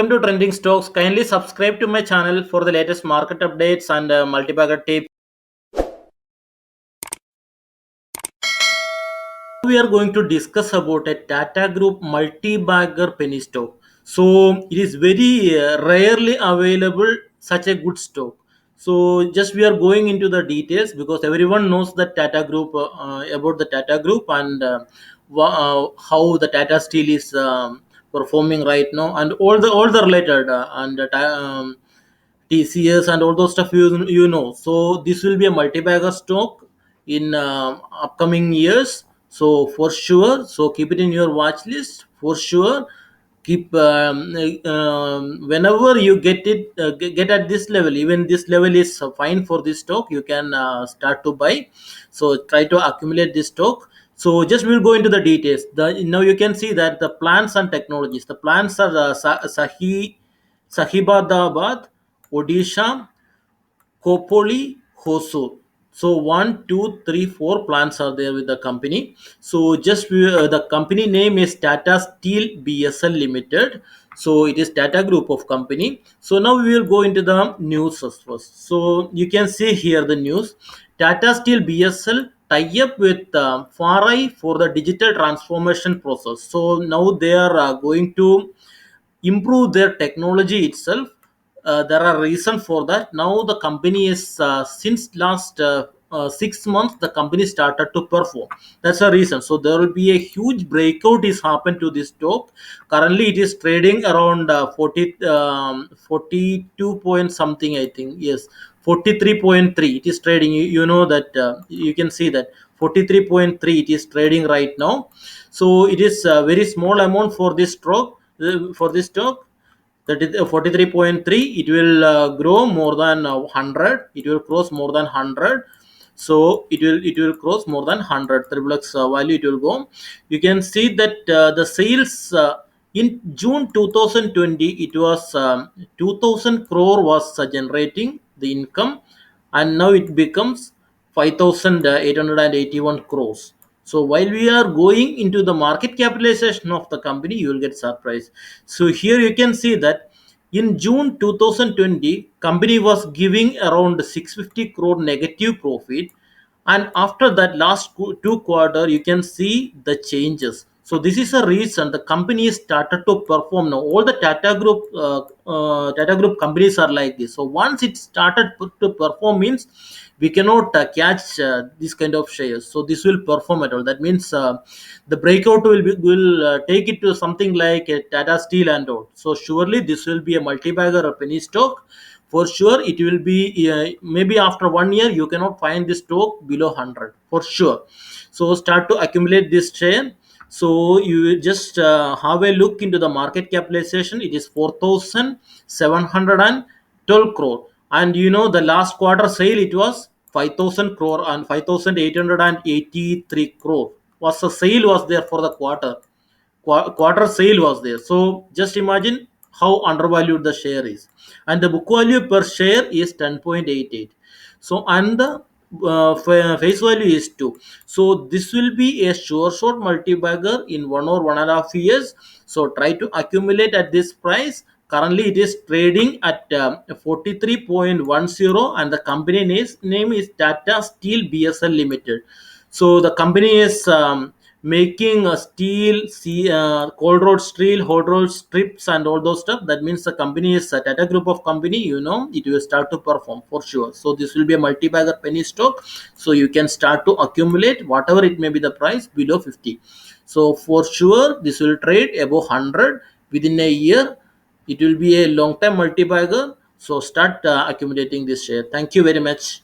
Welcome to Trending Stocks. Kindly subscribe to my channel for the latest market updates and multi-bagger tips. We are going to discuss about a Tata Group multi-bagger penny stock. So it is very rarely available such a good stock. So just we are going into the details because everyone knows the Tata Group about the Tata Group and how the Tata Steel is performing right now and all the related TCS and all those stuff you know. So this will be a multi-bagger stock in upcoming years. So for sure, so keep it in your watch list for sure. Keep whenever you get it get at this level, even this level is fine for this stock. You can start to buy. So try to accumulate this stock. So just we'll go into the details. Now you can see that the plants and technologies. The plants are Sahibadabad, Odisha, Kopoli, Hosur. So one, two, three, four plants are there with the company. So just the company name is Tata Steel BSL Limited. So it is Tata Group of company. So now we will go into the news first. So you can see here the news. Tata Steel BSL tie up with Farai for the digital transformation process. So now they are going to improve their technology itself. There are reasons for that. Now the company is since last 6 months the company started to perform. That's a reason. So there will be a huge breakout is happened to this stock. Currently it is trading around 42 point something, I think. Yes, 43.3 it is trading. You know that you can see that 43.3 it is trading right now. So it is a very small amount for this stock. For this stock, that is 43.3, it will grow more than 100. It will cross more than 100. So it will cross more than 100 triple x value. It will go. You can see that the sales in June 2020 it was 2000 crore was generating the income, and now it becomes 5881 crores. So while we are going into the market capitalization of the company, you will get surprised. So here you can see that in June 2020, company was giving around 650 crore negative profit, and after that last two quarter you can see the changes. So this is a reason the company started to perform. Now all the Tata Group companies are like this. So once it started to perform means we cannot catch this kind of shares. So this will perform at all. That means the breakout will take it to something like a Tata Steel and all. So surely this will be a multi-bagger or penny stock. For sure it will be maybe after 1 year you cannot find this stock below 100 for sure. So start to accumulate this share. So you will just have a look into the market capitalization. It is 4712 crore, and you know the last quarter sale it was 5000 crore and 5883 crore was the sale was there for the quarter. Quarter sale was there. So just imagine how undervalued the share is, and the book value per share is 10.88. So and the face value is 2. So this will be a sure short multi-bagger in 1 or 1.5 years. So try to accumulate at this price. Currently it is trading at 43.10, and the company name is Tata Steel BSL Limited. So the company is making steel, cold rolled steel, hot rolled strips, and all those stuff. That means the company is a Tata Group of company. You know, it will start to perform for sure. So this will be a multi-bagger penny stock. So you can start to accumulate whatever it may be the price below 50. So for sure, this will trade above 100 within a year. It will be a long-term multi-bagger. So start accumulating this share. Thank you very much.